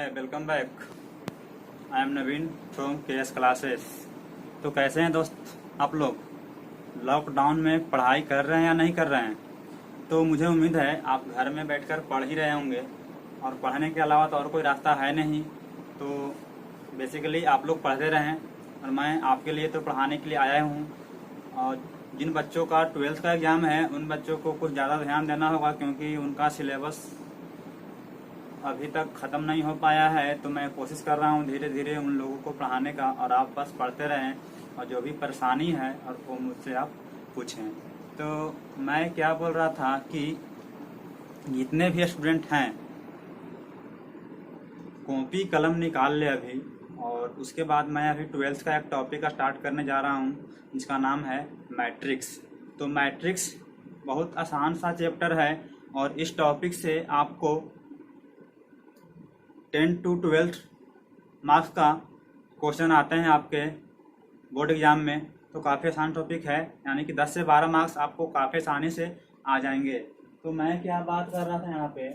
Welcome back. I am Naveen from KS classes. तो कैसे हैं दोस्त आप लोग? लॉकडाउन में पढ़ाई कर रहे हैं या नहीं कर रहे हैं? तो मुझे उम्मीद है आप घर में बैठकर पढ़ ही रहे होंगे और पढ़ने के अलावा तो और कोई रास्ता है नहीं। तो बेसिकली आप लोग पढ़ते रहें और मैं आपके लिए तो पढ़ाने के लिए आया हूँ। और जिन बच्चों का 12th का एग्ज़ाम है उन बच्चों को कुछ ज़्यादा ध्यान देना होगा, क्योंकि उनका सिलेबस अभी तक ख़त्म नहीं हो पाया है। तो मैं कोशिश कर रहा हूँ धीरे धीरे उन लोगों को पढ़ाने का, और आप बस पढ़ते रहें और जो भी परेशानी है और वो मुझसे आप पूछें। तो मैं क्या बोल रहा था कि जितने भी स्टूडेंट हैं कॉपी कलम निकाल ले अभी, और उसके बाद मैं अभी 12th का एक टॉपिक स्टार्ट करने जा रहा हूँ जिसका नाम है मैट्रिक्स। तो मैट्रिक्स बहुत आसान सा चैप्टर है और इस टॉपिक से आपको 10 to 12 मार्क्स का क्वेश्चन आते हैं आपके बोर्ड एग्जाम में। तो काफ़ी आसान टॉपिक है, यानी कि 10 से 12 मार्क्स आपको काफ़ी आसानी से आ जाएंगे। तो मैं क्या बात कर रहा था यहाँ पे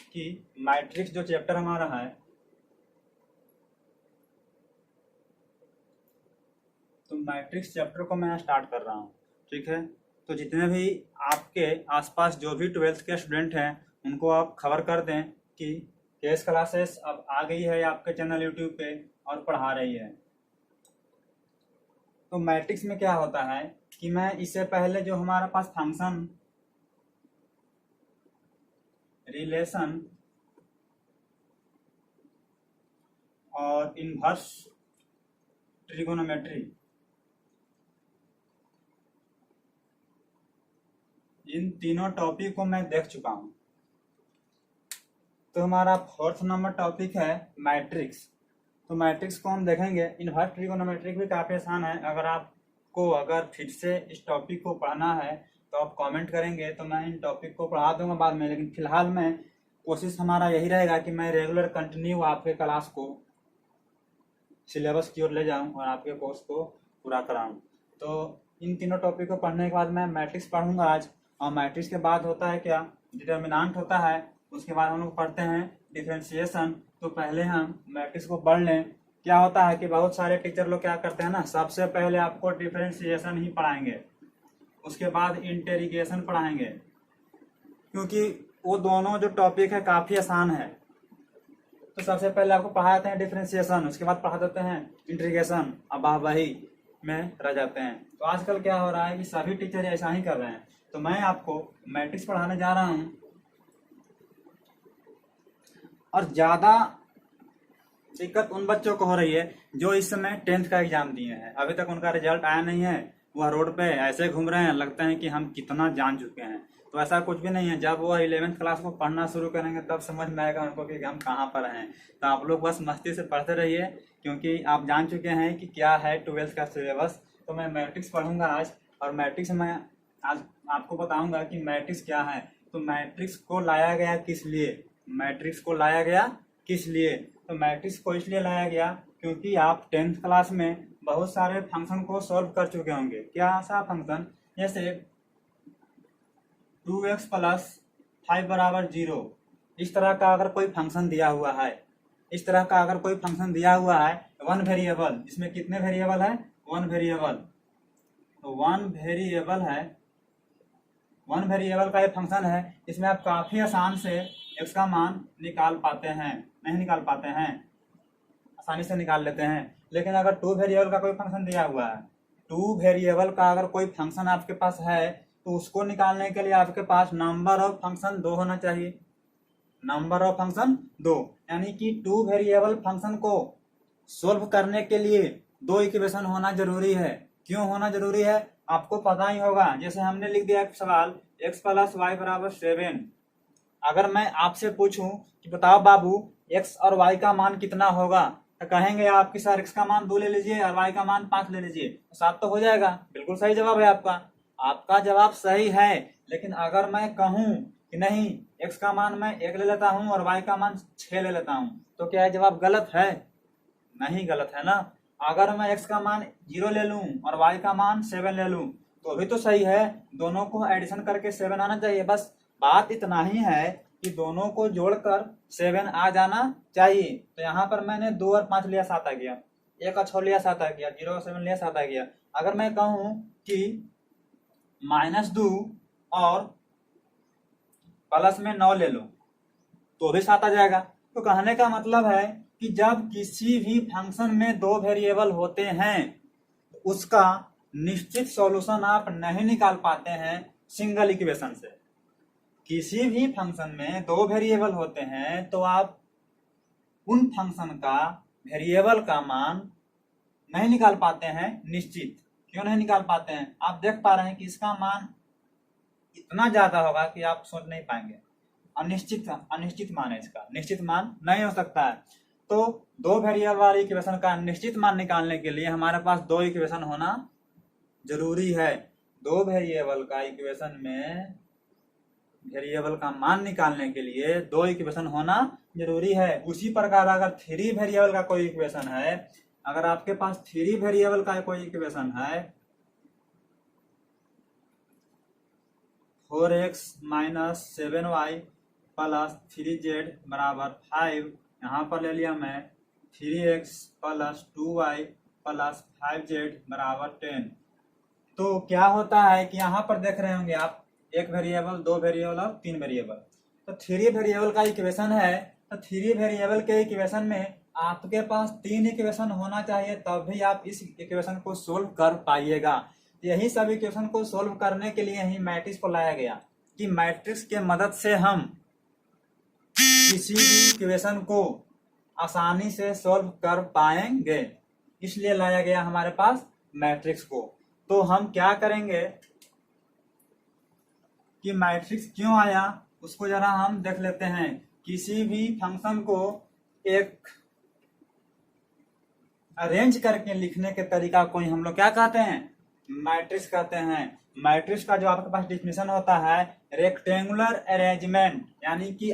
कि मैट्रिक्स जो चैप्टर हमारा है, तो मैट्रिक्स चैप्टर को मैं स्टार्ट कर रहा हूँ, ठीक है। तो जितने भी आपके आसपास जो भी 12th के स्टूडेंट हैं उनको आप खबर कर दें कि केएस क्लासेस अब आ गई है आपके चैनल यूट्यूब पे और पढ़ा रही है। तो मैट्रिक्स में क्या होता है कि मैं इससे पहले जो हमारे पास फंक्शन, रिलेशन और इनवर्स ट्रिगोनोमेट्री, इन तीनों टॉपिक को मैं देख चुका हूँ। तो हमारा 4th नंबर टॉपिक है मैट्रिक्स। तो मैट्रिक्स को हम देखेंगे। इनवर्स ट्रिगोनोमेट्री भी काफ़ी आसान है। अगर फिर से इस टॉपिक को पढ़ना है तो आप कमेंट करेंगे तो मैं इन टॉपिक को पढ़ा दूंगा बाद में, लेकिन फिलहाल मैं कोशिश हमारा यही रहेगा कि मैं रेगुलर कंटिन्यू आपके क्लास को सिलेबस की ओर ले जाऊं और आपके कोर्स को पूरा कराऊं। तो इन तीनों टॉपिक को पढ़ने के बाद मैं मैट्रिक्स पढ़ूंगा आज। और मैट्रिक्स के बाद होता है क्या, डिटर्मिनेंट होता है। उसके बाद हम लोग पढ़ते हैं डिफरेंशिएशन। तो पहले हम मैट्रिक्स को पढ़ लें। क्या होता है कि बहुत सारे टीचर लोग क्या करते हैं ना, सबसे पहले आपको डिफरेंशिएशन ही पढ़ाएंगे, उसके बाद इंटेग्रेशन पढ़ाएंगे, क्योंकि वो दोनों जो टॉपिक है काफ़ी आसान है। तो सबसे पहले आपको पढ़ाते हैं डिफरेंशिएशन, उसके बाद पढ़ा देते हैं इंटीग्रेशन, अब आप वही में रह जाते हैं। तो आजकल क्या हो रहा है कि सभी टीचर ऐसा ही कर रहे हैं। तो मैं आपको मैट्रिक्स पढ़ाने जा रहा हूँ, और ज़्यादा दिक्कत उन बच्चों को हो रही है जो इस समय 10th का एग्जाम दिए हैं, अभी तक उनका रिजल्ट आया नहीं है। वह रोड पे ऐसे घूम रहे हैं, लगता है कि हम कितना जान चुके हैं। तो ऐसा कुछ भी नहीं है। जब वो 11th क्लास को पढ़ना शुरू करेंगे तब समझ में आएगा उनको कि हम कहाँ पर हैं। तो आप लोग बस मस्ती से पढ़ते रहिए, क्योंकि आप जान चुके हैं कि क्या है 12th का सिलेबस। तो मैं मैट्रिक्स पढ़ूंगा आज, और मैट्रिक्स में आज आपको बताऊंगा कि मैट्रिक्स क्या है। तो मैट्रिक्स को लाया गया किस लिए, मैट्रिक्स को लाया गया किस लिए? तो मैट्रिक्स को इसलिए लाया गया क्योंकि आप 10th क्लास में बहुत सारे फंक्शन को सॉल्व कर चुके होंगे। क्या सा फंक्शन, जैसे 2x + 5 = 0, इस तरह का अगर कोई फंक्शन दिया हुआ है, इस तरह का अगर कोई फंक्शन दिया हुआ है, 1 वेरिएबल, इसमें कितने वेरिएबल है? 1 वेरिएबल। तो 1 वेरिएबल है, 1 वेरिएबल का ये फंक्शन है। इसमें आप काफ़ी आसान से x का मान निकाल पाते हैं, नहीं निकाल पाते हैं, आसानी से निकाल लेते हैं। लेकिन अगर 2 वेरिएबल का कोई फंक्शन दिया हुआ है, 2 वेरिएबल का अगर कोई फंक्शन आपके पास है, तो उसको निकालने के लिए आपके पास नंबर ऑफ फंक्शन 2 होना चाहिए। नंबर ऑफ फंक्शन 2, यानी कि 2 वेरिएबल फंक्शन को सोल्व करने के लिए 2 इक्वेशन होना जरूरी है। क्यों होना जरूरी है आपको पता ही होगा। जैसे हमने लिख दिया एक सवाल, x + y = 7। अगर मैं आपसे पूछूं कि बताओ बाबू x और y का मान कितना होगा, तो कहेंगे आप कि सर x का मान 2 ले लीजिए और y का मान 5 ले लीजिए, तो 7 तो हो जाएगा। बिल्कुल सही जवाब है आपका, आपका जवाब सही है। लेकिन अगर मैं कहूं कि नहीं, x का मान मैं 1 ले लेता हूं और y का मान 6 ले लेता हूं, तो क्या यह जवाब गलत है? नहीं गलत है ना। अगर मैं x का मान 0 ले लूं और y का मान 7 ले लूं तो भी तो सही है। दोनों को एडिशन करके 7 आना चाहिए। बस बात इतना ही है कि दोनों को जोड़कर 7 आ जाना चाहिए। तो यहाँ पर मैंने 2 और 5 लिया 7 आ गया, 1 और 6 लिया 7 आ गया, 0 और 7 लिया 7 आ गया। अगर मैं कहूँ कि -2 और प्लस में 9 ले लो तो भी 7 आ जाएगा। तो कहने का मतलब है कि जब किसी भी फंक्शन में 2 वेरिएबल होते हैं तो उसका निश्चित सॉल्यूशन आप नहीं निकाल पाते हैं सिंगल इक्वेशन से। किसी भी फंक्शन में 2 वेरिएबल होते हैं तो आप उन फंक्शन का वेरिएबल का मान नहीं निकाल पाते हैं निश्चित। क्यों नहीं निकाल पाते हैं? आप देख पा रहे हैं कि इसका मान इतना ज्यादा होगा कि आप सोच नहीं पाएंगे। अनिश्चित मान है इसका, निश्चित मान नहीं हो सकता है। तो 2 वेरिएबल वाली इक्वेशन का निश्चित मान निकालने के लिए हमारे पास 2 इक्वेशन होना जरूरी है। 2 वेरिएबल का इक्वेशन में वेरिएबल का मान निकालने के लिए 2 इक्वेशन होना जरूरी है। उसी प्रकार अगर 3 वेरिएबल का कोई इक्वेशन है, अगर आपके पास 3 वेरिएबल का कोई इक्वेशन है 4x - 7y + 3z = 5, यहाँ पर ले लिया मैं 3x + 2y + 5z = 10। तो क्या होता है कि यहाँ पर देख रहे होंगे आप 1 वेरिएबल, 2 वेरिएबल और 3 वेरिएबल। तो 3 वेरिएबल का इक्वेशन है, तो 3 वेरिएबल के इक्वेशन में आपके पास 3 इक्वेशन होना चाहिए, तब भी आप इस इक्वेशन को सोल्व कर पाइएगा। यही सब इक्वेशन को सोल्व करने के लिए ही मैट्रिक्स को लाया गया कि मैट्रिक्स के मदद से हम किसी भी इक्वेशन को आसानी से सोल्व कर पाएंगे, इसलिए लाया गया हमारे पास मैट्रिक्स को। तो हम क्या करेंगे कि मैट्रिक्स क्यों आया उसको जरा हम देख लेते हैं। किसी भी फंक्शन को एक अरेंज करके लिखने के तरीका को हम लोग क्या कहते हैं? मैट्रिक्स कहते हैं। मैट्रिक्स का जो आपके पास डिफिनेशन होता है रेक्टेंगुलर अरेंजमेंट, यानी कि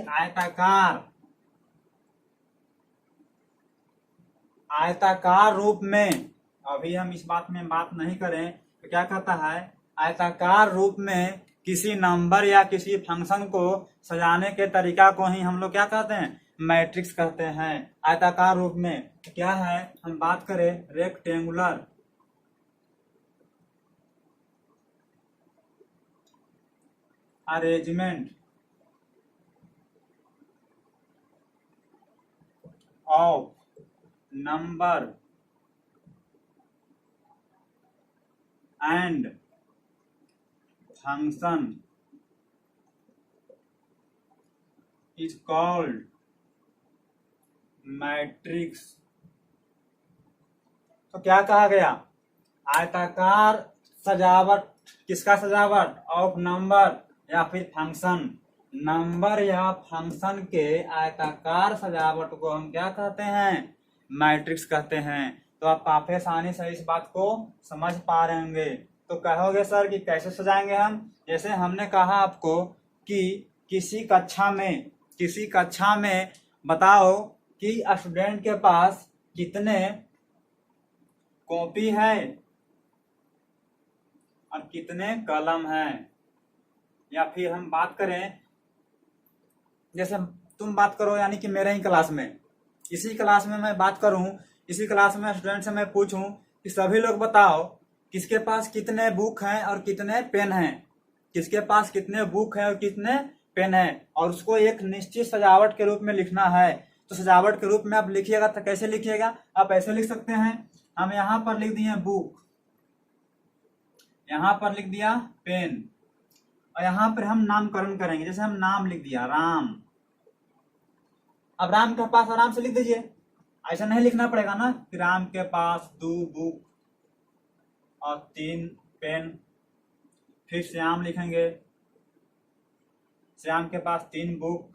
आयताकार रूप में। अभी हम इस बात में बात नहीं करें तो क्या कहता है, आयताकार रूप में किसी नंबर या किसी फंक्शन को सजाने के तरीका को ही हम लोग क्या कहते हैं? मैट्रिक्स कहते हैं। आयताकार रूप में क्या है, हम बात करें rectangular arrangement of number and function is called matrix. तो क्या कहा गया? आयताकार सजावट, किसका सजावट? ऑफ नंबर या फिर फंक्शन। नंबर या फंक्शन के आयताकार सजावट को हम क्या कहते हैं? मैट्रिक्स कहते हैं। तो आप काफी आसानी से इस बात को समझ पा रहे होंगे। तो कहोगे सर कि कैसे सजाएंगे हम? जैसे हमने कहा आपको कि किसी कक्षा में बताओ कि स्टूडेंट के पास कितने कॉपी है और कितने कलम है। या फिर हम बात करें, जैसे तुम बात करो यानी कि मेरे ही क्लास में, इसी क्लास में मैं बात करूं, इसी क्लास में स्टूडेंट से मैं पूछूं कि सभी लोग बताओ किसके पास कितने बुक हैं और कितने पेन हैं, किसके पास कितने बुक है और कितने पेन है, और उसको एक निश्चित सजावट के रूप में लिखना है। तो सजावट के रूप में आप लिखिएगा तो कैसे लिखिएगा? आप ऐसे लिख सकते हैं, हम यहाँ पर लिख दिए बुक, यहाँ पर लिख दिया पेन, और यहाँ पर हम नामकरण करेंगे। जैसे हम नाम लिख दिया राम, अब राम के पास आराम से लिख दीजिए, ऐसा नहीं लिखना पड़ेगा ना कि राम के पास 2 बुक और 3 पेन। फिर श्याम लिखेंगे, श्याम के पास 3 बुक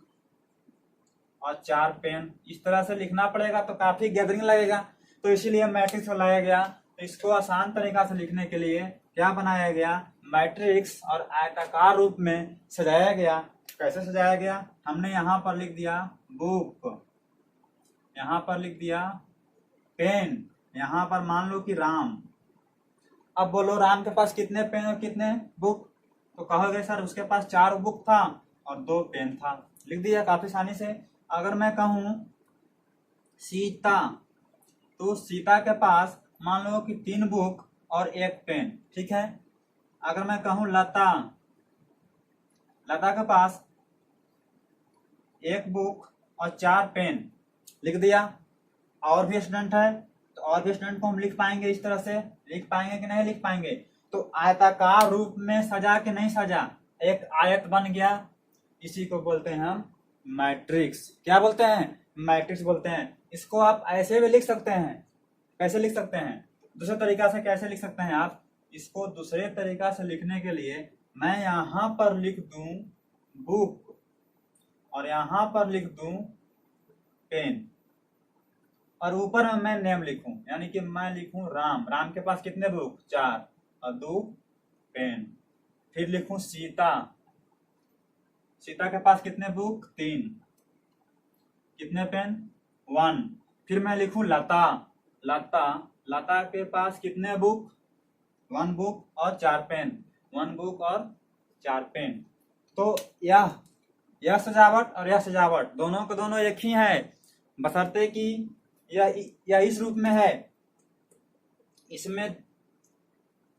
और 4 पेन। इस तरह से लिखना पड़ेगा तो काफी गैदरिंग लगेगा। तो इसीलिए मैट्रिक्स लाया गया। तो इसको आसान तरीका से लिखने के लिए क्या बनाया गया? मैट्रिक्स, और आयताकार रूप में सजाया गया। कैसे सजाया गया? हमने यहाँ पर लिख दिया बुक, यहाँ पर लिख दिया पेन, यहाँ पर मान लो कि राम। अब बोलो राम के पास कितने पेन और कितने बुक? तो कहोगे सर उसके पास 4 बुक था और 2 पेन था। लिख दिया काफी आसानी से। अगर मैं कहूं सीता, तो सीता के पास मान लो कि 3 बुक और 1 पेन, ठीक है। अगर मैं कहूं लता, लता के पास 1 बुक और 4 पेन, लिख दिया। और भी स्टूडेंट है तो और भी स्टूडेंट को हम लिख पाएंगे, इस तरह से लिख पाएंगे कि नहीं लिख पाएंगे। तो आयताकार रूप में सजा के नहीं सजा, एक आयत बन गया, इसी को बोलते हैं हम मैट्रिक्स। क्या बोलते हैं? मैट्रिक्स बोलते हैं। इसको आप ऐसे भी लिख सकते हैं। कैसे लिख सकते हैं? दूसरे तरीका से कैसे लिख सकते हैं आप इसको? दूसरे तरीका से लिखने के लिए मैं यहां पर लिख दूं बुक और यहां पर लिख दूं पेन, और ऊपर में मैं नेम लिखूं, यानी कि मैं लिखूं राम। राम के पास कितने बुक? 4 और 2 पेन। फिर लिखूं सीता, सीता के पास कितने बुक? 3, कितने पेन? 1। फिर मैं लिखूं लता, लता, लता के पास कितने बुक? 1 बुक और 4 पेन, 1 बुक और 4 पेन। तो यह सजावट और यह सजावट दोनों के दोनों एक ही है, बशर्ते कि यह इस रूप में है। इसमें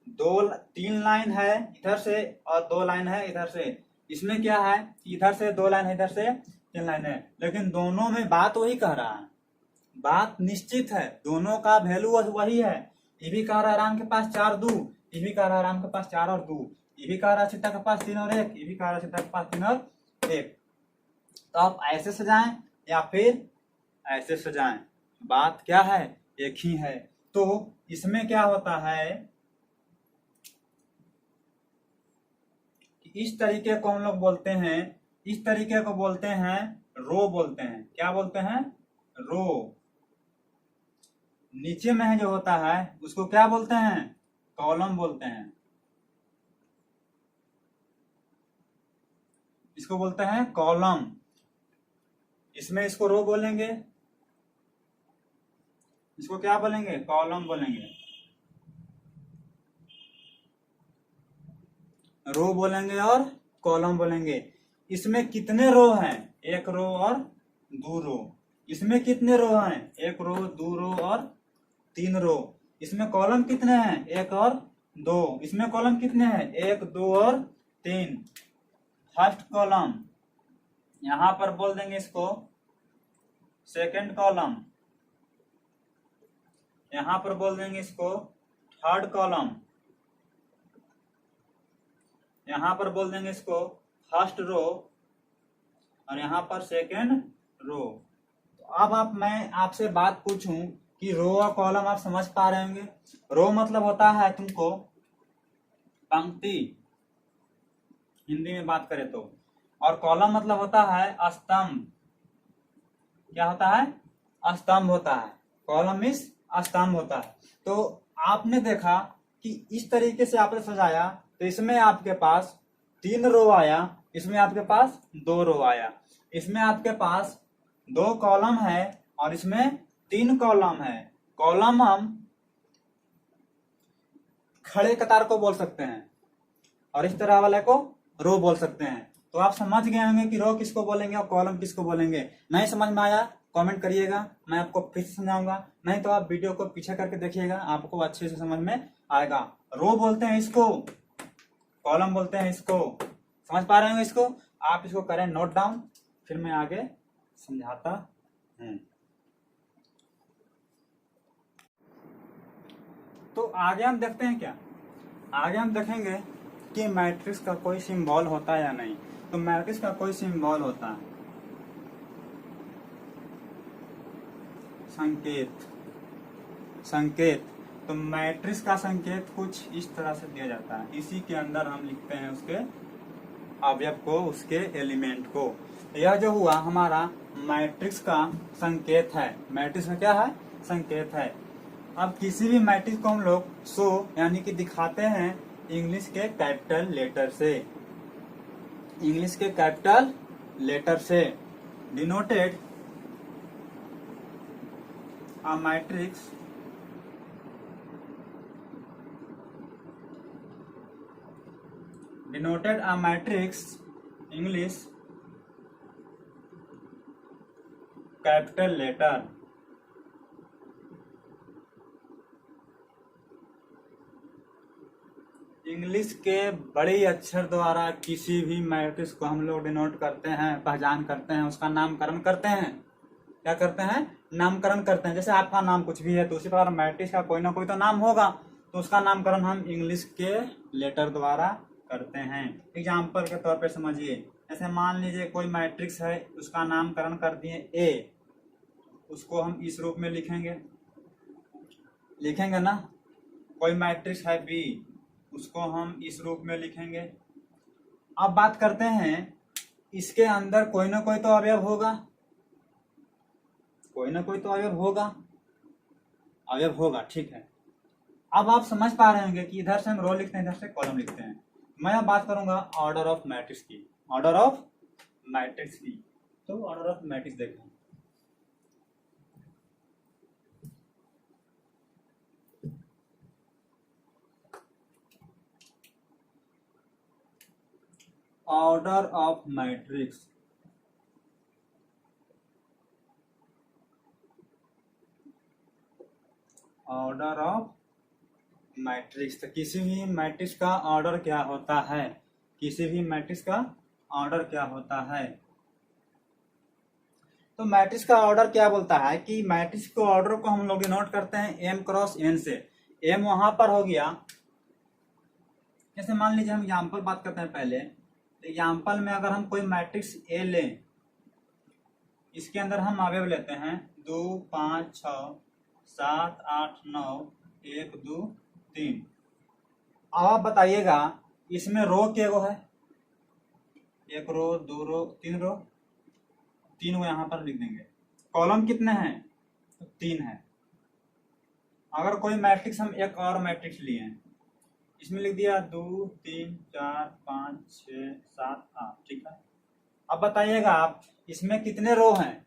3 लाइन है इधर से और 2 लाइन है इधर से। इसमें क्या है? इधर से 2 लाइन है, इधर से 3 लाइन है, लेकिन दोनों में बात वही कह रहा है, बात निश्चित है, दोनों का वैल्यू वही है। ये भी कह रहा है राम के पास 4 2, ये भी कह रहा है राम के पास 4 और 2, ये भी कह रहा है सीता के पास 3 और 1, ये भी कह रहा है सीता के पास 3 और 1। तो आप ऐसे सजाएं या फिर ऐसे सजाएं, बात क्या है? एक ही है। तो इसमें क्या होता है कि इस तरीके को हम लोग बोलते हैं, इस तरीके को बोलते हैं रो बोलते हैं। क्या बोलते हैं? रो। नीचे में जो होता है उसको क्या बोलते हैं? कॉलम बोलते हैं। इसको बोलते हैं कॉलम। इसमें इसको रो बोलेंगे, इसको क्या बोलेंगे? कॉलम बोलेंगे। रो बोलेंगे और कॉलम बोलेंगे। इसमें कितने रो हैं? 1 रो और 2 रो। इसमें कितने रो हैं? 1 रो, 2 रो और 3 रो। इसमें कॉलम कितने हैं? 1 और 2। इसमें कॉलम कितने हैं? 1 2 और 3। फर्स्ट कॉलम, यहां पर बोल देंगे इसको सेकंड कॉलम, यहां पर बोल देंगे इसको थर्ड कॉलम, यहां पर बोल देंगे इसको फर्स्ट रो, और यहां पर सेकंड रो। तो अब मैं आपसे बात पूछूं कि रो और कॉलम आप समझ पा रहे होंगे। रो मतलब होता है तुमको पंक्ति, हिंदी में बात करें तो, और कॉलम मतलब होता है स्तंभ। क्या होता है? स्तंभ होता है। कॉलम इस स्तंभ होता है। तो आपने देखा कि इस तरीके से आपने सजाया, तो इसमें आपके पास 3 रो आया, इसमें आपके पास 2 रो आया, इसमें आपके पास 2 कॉलम है और इसमें 3 कॉलम है। कॉलम हम खड़े कतार को बोल सकते हैं और इस तरह वाले को रो बोल सकते हैं। तो आप समझ गए होंगे कि रो किसको बोलेंगे और कॉलम किसको बोलेंगे। नहीं समझ में आया कमेंट करिएगा, मैं आपको फिर से समझाऊंगा, नहीं तो आप वीडियो को पीछे करके देखिएगा, आपको अच्छे से समझ में आएगा। रो बोलते हैं इसको, कॉलम बोलते हैं इसको। समझ पा रहे होंगे इसको? आप इसको करें नोट डाउन, फिर मैं आगे समझाता हूं। तो आगे हम देखते हैं क्या? आगे हम देखेंगे कि मैट्रिक्स का कोई सिंबल होता है या नहीं। तो मैट्रिक्स का कोई सिंबल होता है, संकेत, संकेत। तो मैट्रिक्स का संकेत कुछ इस तरह से दिया जाता है, इसी के अंदर हम लिखते हैं उसके अवयव को, उसके एलिमेंट को। यह जो हुआ हमारा मैट्रिक्स का संकेत है। मैट्रिक्स में क्या है? संकेत है। अब किसी भी मैट्रिक्स को हम लोग शो यानी कि दिखाते हैं इंग्लिश के कैपिटल लेटर से, इंग्लिश के कैपिटल लेटर से। Denoted a matrix denoted a matrix English capital letter. English के बड़े अक्षर द्वारा किसी भी मैट्रिक्स को हम लोग डिनोट करते हैं, पहचान करते हैं, उसका नामकरण करते हैं। क्या करते हैं? नामकरण करते हैं। जैसे आपका नाम कुछ भी है तो उसी प्रकार मैट्रिक्स का कोई ना कोई तो नाम होगा, तो उसका नामकरण हम इंग्लिश के लेटर द्वारा करते हैं। एग्जाम्पल के तौर पे समझिए, जैसे मान लीजिए कोई मैट्रिक्स है, उसका नामकरण कर दिए ए, उसको हम इस रूप में लिखेंगे ना। कोई मैट्रिक्स है बी, उसको हम इस रूप में लिखेंगे। अब बात करते हैं, इसके अंदर कोई ना कोई तो अवयव होगा, कोई ना कोई तो अवयव होगा, ठीक है। अब आप समझ पा रहे होंगे कि इधर से हम रो लिखते हैं, इधर से कॉलम लिखते हैं। मैं अब बात करूंगा ऑर्डर ऑफ मैट्रिक्स की। तो ऑर्डर ऑफ मैट्रिक्स देखें। Order of matrix, order of matrix. तो किसी भी मैट्रिक्स का ऑर्डर क्या होता है? तो मैट्रिक्स का ऑर्डर क्या बोलता है कि मैट्रिक्स को ऑर्डर को हम लोग डिनोट करते हैं m क्रॉस n से। m वहां पर हो गया, जैसे मान लीजिए हम एग्जाम्पल बात करते हैं पहले। तो एग्जाम्पल में अगर हम कोई मैट्रिक्स A लें, इसके अंदर हम अवयव लेते हैं 2 5 6 7 8 9 1 2 3। अब आप बताइएगा इसमें रो के गो है? 1 रो 2 रो 3 रो, 3 वो यहाँ पर लिख देंगे। कॉलम कितने हैं? तो 3 है। अगर कोई मैट्रिक्स हम एक और मैट्रिक्स लिए हैं, इसमें लिख दिया 2 3 4 5 6 7 8, ठीक है। अब बताइएगा आप इसमें कितने रो हैं?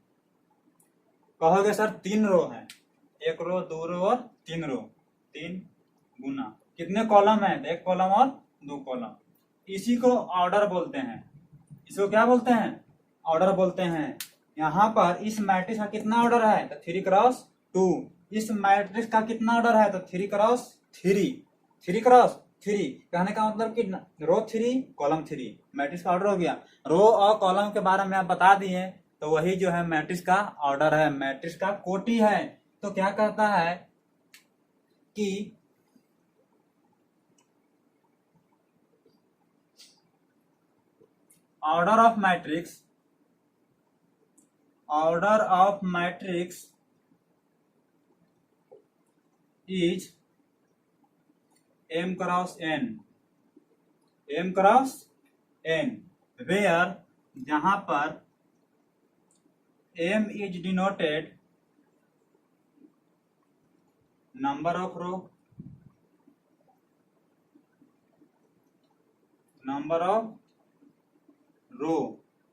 कहोगे सर 3 रो हैं। 1 रो 2 रो और 3 रो, 3 गुना कितने कॉलम है? 1 कॉलम और 2 कॉलम। इसी को ऑर्डर बोलते हैं। इसको क्या बोलते हैं? ऑर्डर बोलते हैं। यहाँ पर इस मैट्रिक्स का कितना ऑर्डर है? तो 3 क्रॉस 2। इस मैट्रिक्स का कितना ऑर्डर है? तो 3 क्रॉस 3। कहने का मतलब कि रो 3 कॉलम 3, मैट्रिक्स का ऑर्डर हो गया। रो और कॉलम के बारे में आप बता दिए, तो वही जो है मैट्रिक्स का ऑर्डर है, मैट्रिक्स का कोटि है। तो क्या कहता है कि order of matrix is m cross n, where जहां पर m is denoted number of row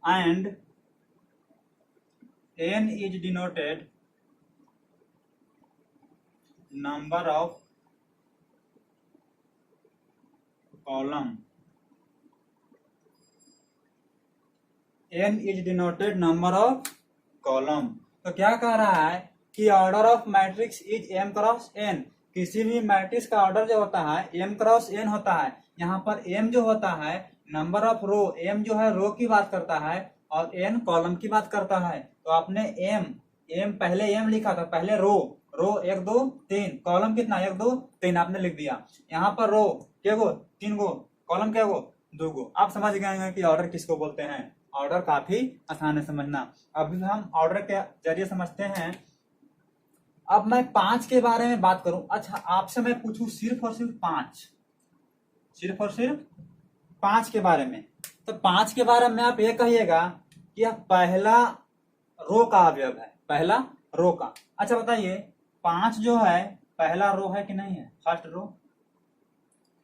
and n is denoted number of column। तो क्या कह रहा है कि order of matrix is m cross n। किसी भी मैट्रिक्स का ऑर्डर जो होता है m क्रॉस n होता है। यहाँ पर m जो होता है नंबर ऑफ रो, m जो है रो की बात करता है और n कॉलम की बात करता है। तो आपने m पहले m लिखा था, पहले रो 1 2 3, कॉलम कितना 1 2 3 आपने लिख दिया। यहाँ पर रो क्या गो? 3 गो, कॉलम क्या गो? 2 गो। आप समझ गए कि ऑर्डर किसको बोलते हैं। ऑर्डर काफी आसान है समझना। अभी हम ऑर्डर के जरिए समझते हैं। अब मैं 5 के बारे में बात करूं। अच्छा, आपसे मैं पूछूं सिर्फ और सिर्फ 5 के बारे में, तो 5 के बारे में आप ये कहिएगा कि यह पहला रो का अवयव है, पहला रो का। अच्छा बताइए 5 जो है पहला रो है कि नहीं है? First row.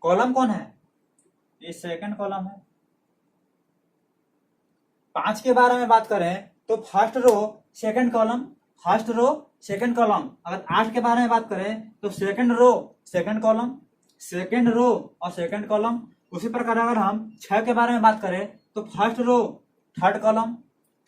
कॉलम कौन है? ये सेकंड कॉलम है। 5 के बारे में बात करें तो first row second column, first row second column. अगर 8 के बारे में बात करें तो second row second column, second row और सेकंड कॉलम। उसी प्रकार अगर हम 6 के बारे में बात करें तो first row third column,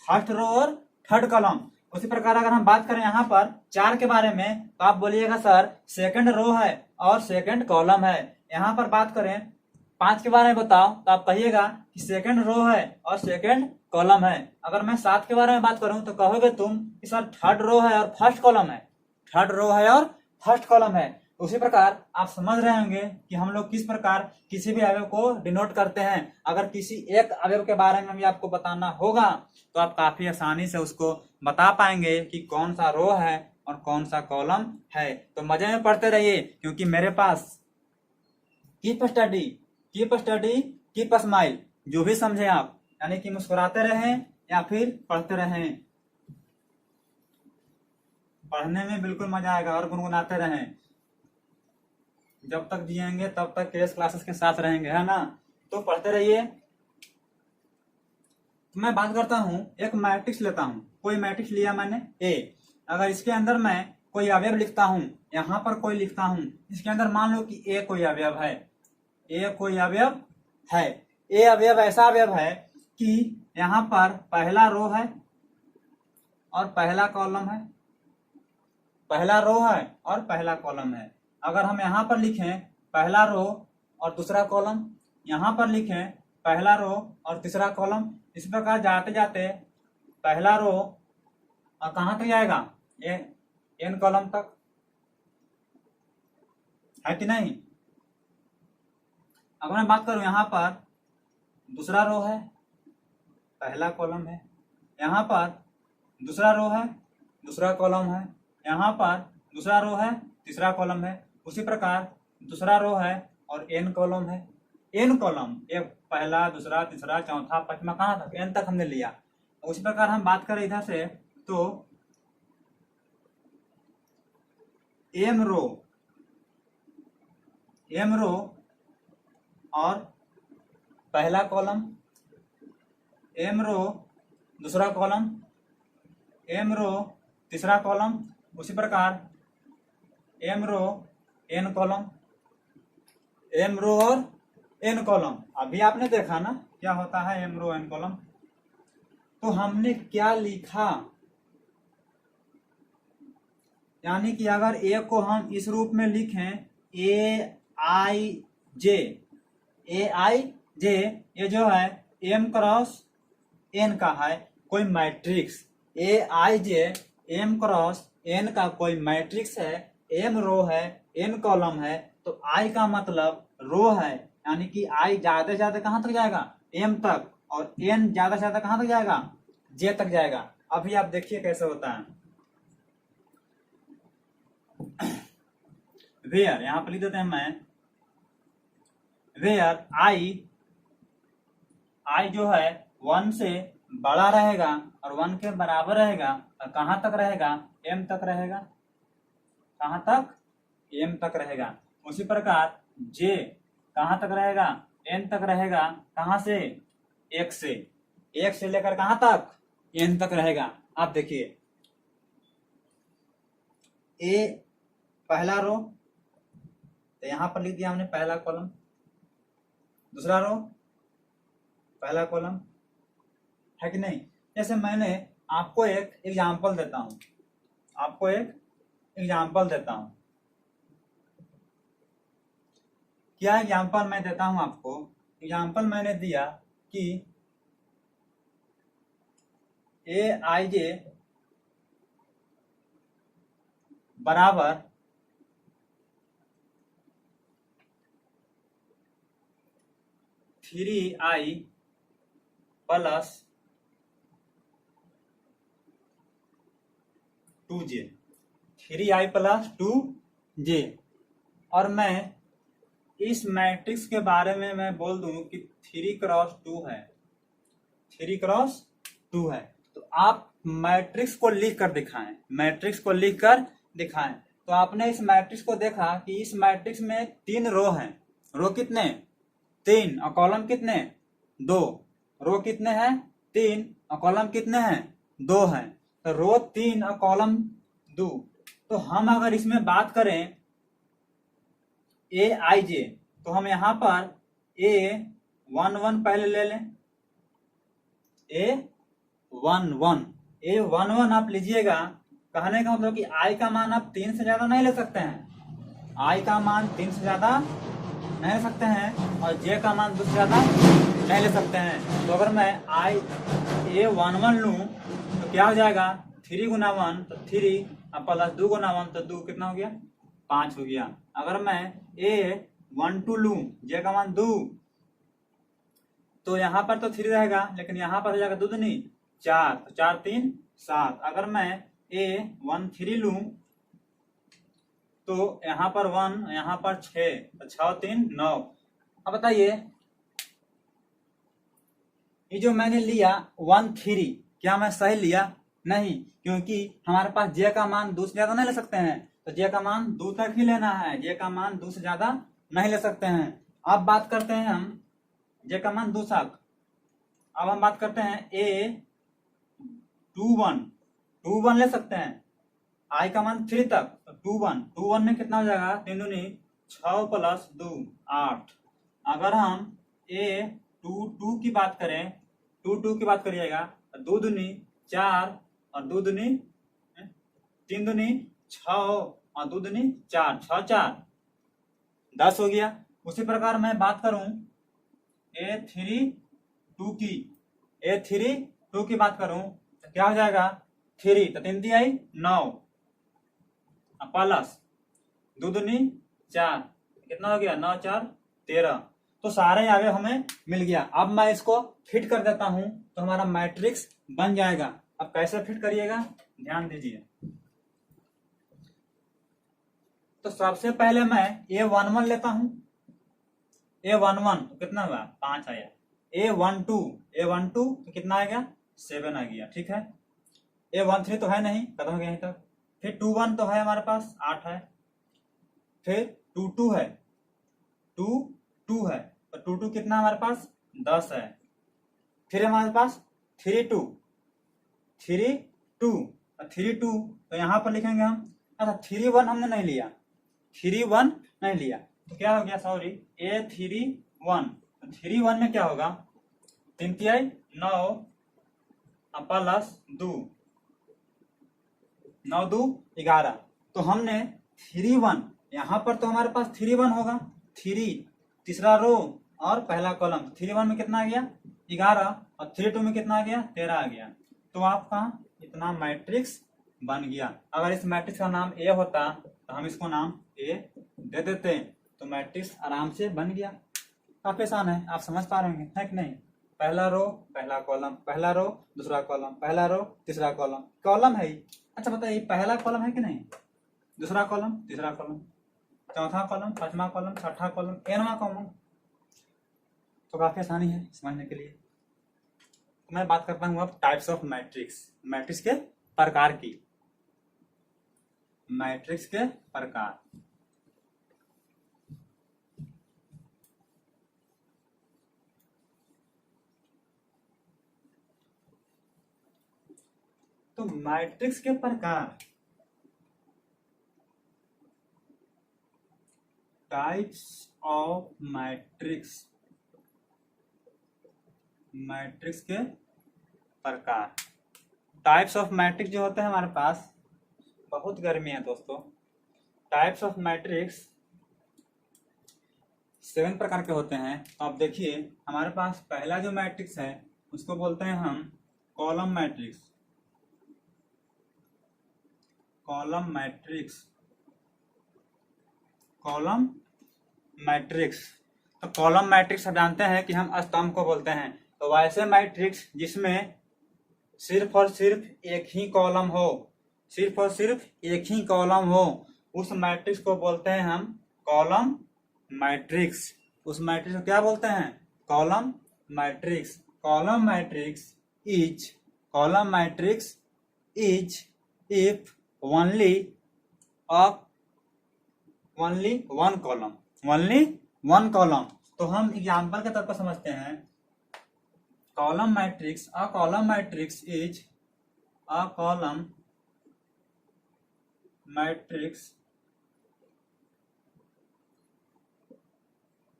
first row और थर्ड कॉलम। उसी प्रकार अगर हम बात करें यहाँ पर 4 के बारे में तो आप बोलिएगा सर सेकंड रो है और सेकंड कॉलम है। यहाँ पर बात करें 5 के बारे में बताओ तो आप कहिएगा कि सेकंड रो है और सेकंड कॉलम है। अगर मैं 7 के बारे में बात करूं तो कहोगे तुम कि सर थर्ड रो है और फर्स्ट कॉलम है, थर्ड रो है और फर्स्ट कॉलम है। उसी प्रकार आप समझ रहे होंगे कि हम लोग किस प्रकार किसी भी अवयव को डिनोट करते हैं। अगर किसी एक अवयव के बारे में भी आपको बताना होगा तो आप काफी आसानी से उसको बता पाएंगे कि कौन सा रो है और कौन सा कॉलम है। तो मजे में पढ़ते रहिए, क्योंकि मेरे पास keep study, keep study, keep smile, जो भी समझे आप, यानी कि मुस्कुराते रहें या फिर पढ़ते रहें। पढ़ने में बिल्कुल मजा आएगा और गुनगुनाते रहें। जब तक जिएंगे तब तक केस क्लासेस के साथ रहेंगे, है ना। तो पढ़ते रहिए। तो मैं बात करता हूं, एक मैट्रिक्स लेता हूं। कोई मैट्रिक्स लिया मैंने ए। अगर इसके अंदर मैं कोई अवयव लिखता हूं, यहां पर कोई लिखता हूं, इसके अंदर मान लो कि ए कोई अवयव है, ए कोई अवयव है। ए अवयव ऐसा अवयव है कि यहाँ पर पहला रो है और पहला कॉलम है, पहला रो है और पहला कॉलम है। अगर हम यहाँ पर लिखें पहला रो और दूसरा कॉलम, यहाँ पर लिखें पहला रो और तीसरा कॉलम, इस प्रकार जाते जाते पहला रो और कहाँ तक जाएगा, ये एन कॉलम तक, है कि नहीं। अगर मैं बात करूं यहाँ पर दूसरा रो है, पहला कॉलम है, यहाँ पर दूसरा रो है, दूसरा कॉलम है, यहाँ पर दूसरा रो है, तीसरा कॉलम है। उसी प्रकार दूसरा रो है और एन कॉलम है, एन कॉलम, एक पहला दूसरा तीसरा चौथा पांचवा कहाँ तक, एन तक हमने लिया। उसी प्रकार हम बात करें इधर से तो एम रो, एम रो और पहला कॉलम, एम रो दूसरा कॉलम, एम रो तीसरा कॉलम, उसी प्रकार एम रो एन कॉलम, एम रो और एन कॉलम। अभी आपने देखा ना क्या होता है एम रो एन कॉलम। तो हमने क्या लिखा, यानी कि अगर ए को हम इस रूप में लिखें ए आई जे, ए आई जे, ये जो है एम क्रॉस एन का है कोई मैट्रिक्स, ए आई जे एम क्रॉस एन का कोई मैट्रिक्स है, एम रो है एन कॉलम है, तो आई का मतलब रो है, यानी कि आई ज्यादा से ज्यादा कहां तक जाएगा, एम तक, और एन ज्यादा से ज्यादा कहां तक जाएगा, जे तक जाएगा। अभी आप देखिए कैसे होता है। वेयर, यहां पर लिख देते हैं मैं, वेयर आई, आई जो है 1 से बड़ा रहेगा और 1 के बराबर रहेगा, और कहां तक रहेगा, एम तक रहेगा, कहां तक, एम तक रहेगा। उसी प्रकार जे कहां तक रहेगा, एन तक रहेगा, कहां से, एक से, एक से लेकर कहां तक, एन तक रहेगा। आप देखिए ए पहला रो, तो यहां पर लिख दिया हमने पहला कॉलम, दूसरा रो पहला कॉलम, है कि नहीं। जैसे मैंने आपको एक एग्जाम्पल देता हूं, आपको एक एग्जाम्पल देता हूं। क्या एग्जाम्पल मैं देता हूं आपको, एग्जाम्पल मैंने दिया कि ए आई जे बराबर 3i plus 2j, 3i plus 2j। और मैं इस मैट्रिक्स के बारे में मैं बोल दूं कि 3x2 है, 3x2 है। तो आप मैट्रिक्स को लिख कर दिखाएं, मैट्रिक्स को लिख कर दिखाएं। तो आपने इस मैट्रिक्स को देखा कि इस मैट्रिक्स में 3 रो हैं, रो कितने, 3, और कॉलम कितने, 2। रो कितने हैं, 3, और कॉलम कितने हैं, 2 हैं। तो रो 3 और कॉलम 2। तो हम अगर इसमें बात करें ए आई जे, तो हम यहां पर ए 1 1 पहले ले लें, ए 1 1, A11 आप लीजिएगा, कहने का मतलब कि I का मान आप 3 से ज्यादा नहीं ले सकते हैं। I का मान 3 से ज्यादा नहीं ले सकते हैं और J का मान 2 से ज्यादा नहीं ले सकते हैं। तो अगर मैं A11 लूँ तो क्या हो जाएगा, 3 गुना 1 तो 3 और प्लस 2 गुना 1 तो 2, कितना हो गया, 5 हो गया। अगर मैं A12 लूँ, J का मान 2, तो यहाँ पर तो 3 रहेगा, लेकिन यहाँ पर हो जाएगा 2 दूनी 4, तो 4 3 7। अगर मैं A13 लूँ तो यहाँ पर 1, यहाँ पर 6, तो 6 3 9। अब बताइए, ये जो मैंने लिया 13, क्या मैं सही लिया? नहीं, क्योंकि हमारे पास J का मान 2 से ज्यादा नहीं ले सकते हैं, तो J का मान 2 तक ही लेना है। J का मान 2 से ज्यादा नहीं ले सकते हैं। अब बात करते हैं हम J का मान 2 तक। अब हम बात करते हैं A21 ले सकते हैं, I का मान 3 तक, तो 21 में कितना हो जाएगा, 3 दूनी 6 प्लस 2 8। अगर हम A22 की बात करें, 22 की बात करिएगा, 2 दूनी 4 और 2 दूनी 3 दूनी 6 और 2 दूनी 4, 6 4 10 हो गया। उसी प्रकार मैं बात करूं A32 की बात करूं तो क्या हो जाएगा, 3 तो 3 दी आई 9 प्लस 2 दूनी 4, कितना हो गया, 9 4 13। तो सारे आगे हमें मिल गया। अब मैं इसको फिट कर देता हूं तो हमारा मैट्रिक्स बन जाएगा। अब कैसे फिट करिएगा, ध्यान दीजिए। तो सबसे पहले मैं A11 लेता हूं। A11 तो कितना हुआ, 5 आया। A12 तो कितना आ गया, 7 आ गया, ठीक है। A13 तो है नहीं, खत्म हो गया यहीं तक। फिर 21 तो है हमारे पास, 8 है। फिर 22 है, 22 है, तो 22 कितना हमारे पास, 10 है। फिर हमारे पास 32 तो यहाँ पर लिखेंगे हम। अच्छा, 31 हमने नहीं लिया, 31 नहीं लिया, तो क्या हो गया, सॉरी, A31। 31 में क्या होगा, 3 तिहाई 9 प्लस 2, 9 2 11। तो हमने 31, यहाँ पर तो हमारे पास 31 होगा, 3 तीसरा रो और पहला कॉलम। 31 में कितना आ गया, 11, और 32 में कितना आ गया, 13 आ गया। तो आपका इतना मैट्रिक्स बन गया। अगर इस मैट्रिक्स का नाम A होता तो हम इसको नाम A दे देते, तो मैट्रिक्स आराम से बन गया। काफी आसान है, आप समझ पा रहे होंगे, है कि नहीं। पहला रो पहला कॉलम, पहला रो दूसरा कॉलम, पहला रो तीसरा कॉलम, कॉलम है ही। अच्छा बताइए, पहला कॉलम है कि नहीं, दूसरा कॉलम तीसरा कॉलम, चौथा कॉलम पांचवा कॉलम छठा कॉलम nवां कॉलम। तो काफी आसानी है समझने के लिए। तो मैं बात करता हूँ अब टाइप्स ऑफ मैट्रिक्स, मैट्रिक्स के प्रकार की। मैट्रिक्स के प्रकार, तो मैट्रिक्स के प्रकार, टाइप्स ऑफ मैट्रिक्स, मैट्रिक्स के प्रकार। टाइप्स ऑफ मैट्रिक्स जो होते हैं हमारे पास, बहुत गर्मी है दोस्तों। टाइप्स ऑफ मैट्रिक्स 7 प्रकार के होते हैं। अब देखिए, हमारे पास पहला जो मैट्रिक्स है उसको बोलते हैं हम column matrix. Column matrix, column matrix. तो कॉलम मैट्रिक्स आप जानते हैं कि हम स्तंभ को बोलते हैं। तो वैसे मैट्रिक्स जिसमें सिर्फ और सिर्फ एक ही कॉलम हो, सिर्फ और सिर्फ एक ही कॉलम हो, उस मैट्रिक्स को बोलते हैं हम कॉलम मैट्रिक्स। उस मैट्रिक्स को क्या बोलते हैं, column matrix. Column matrix is, column matrix is if only of only one column, only one column. तो हम एग्जाम्पल के तौर पर समझते हैं, column matrix, a column matrix is, a column matrix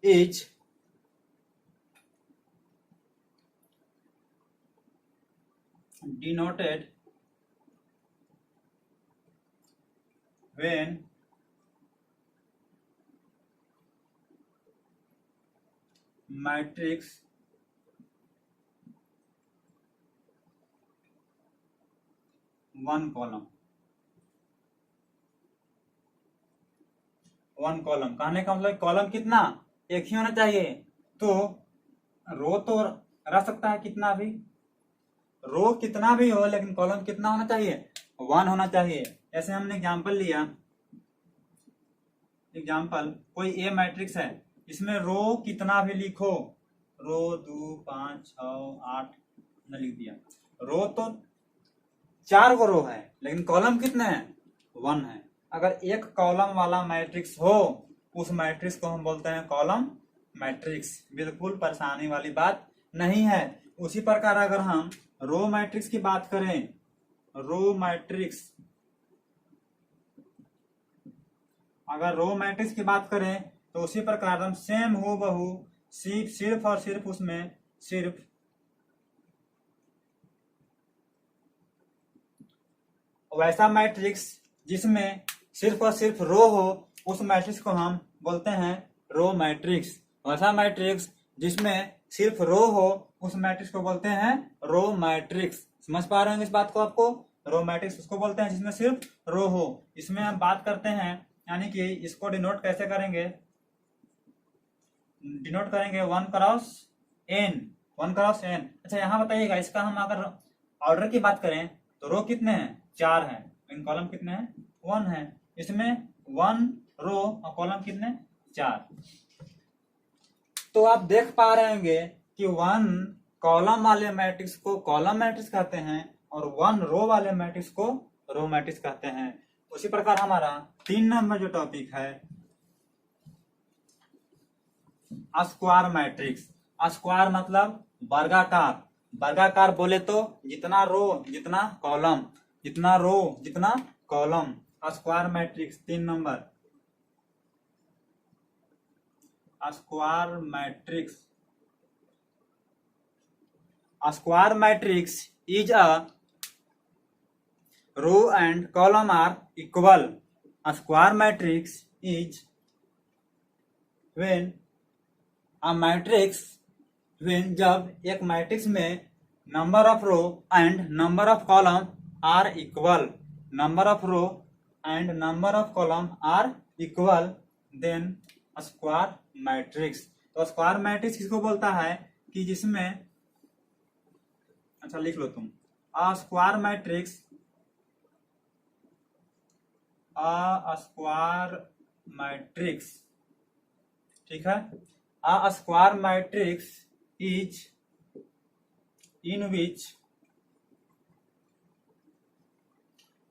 is denoted when matrix one column कहने का मतलब कॉलम कितना एक ही होना चाहिए। तो रो तो रह सकता है कितना भी, रो कितना भी हो, लेकिन कॉलम कितना होना चाहिए, वन होना चाहिए। ऐसे हमने एग्जांपल लिया, एग्जांपल कोई ए मैट्रिक्स है, इसमें रो कितना भी लिखो, रो 2 5 6 8 न लिख दिया, रो तो 4 गो रो है, लेकिन कॉलम कितने हैं, 1 है। अगर एक कॉलम वाला मैट्रिक्स हो, उस मैट्रिक्स को हम बोलते हैं कॉलम मैट्रिक्स। बिल्कुल परेशानी वाली बात नहीं है। उसी प्रकार अगर हम रो मैट्रिक्स की बात करें, रो मैट्रिक्स, अगर रो मैट्रिक्स की बात करें तो उसी प्रकार हम सेम हो बहू सिर्फ और सिर्फ उसमें सिर्फ वैसा मैट्रिक्स जिसमें सिर्फ और सिर्फ रो हो, उस मैट्रिक्स को हम बोलते हैं रो मैट्रिक्स। वैसा मैट्रिक्स जिसमें सिर्फ रो हो, उस मैट्रिक्स को बोलते हैं रो मैट्रिक्स। समझ पा रहे हैं इस बात को आपको? रो मैट्रिक्स उसको बोलते हैं जिसमें सिर्फ रो हो। इसमें हम बात करते हैं, यानी कि इसको डिनोट कैसे करेंगे, डिनोट करेंगे 1 क्रॉस n, 1 क्रॉस n। अच्छा यहाँ बताइएगा, इसका हम अगर ऑर्डर की बात करें तो रो कितने हैं, 4 है, इन कॉलम कितने हैं, 1 है। इसमें 1 रो और कॉलम कितने, 4। तो आप देख पा रहे होंगे कि 1 कॉलम वाले मैट्रिक्स को कॉलम मैट्रिक्स कहते हैं और 1 रो वाले मैट्रिक्स को रो मैट्रिक्स कहते हैं। उसी प्रकार हमारा 3 नंबर जो टॉपिक है, स्क्वायर मैट्रिक्स। स्क्वायर मतलब वर्गाकार। वर्गाकार बोले तो जितना रो जितना कॉलम, जितना रो जितना column, square matrix 3 number. Square matrix, square matrix is a row and column are equal. Square matrix is when a matrix, when जब एक मैट्रिक्स में number of row and number of column are equal, number of row and number of column are equal, then square matrix. तो square matrix किसको बोलता है कि जिसमें, अच्छा लिख लो तुम, a square matrix, a square matrix, ठीक है। A square matrix is in which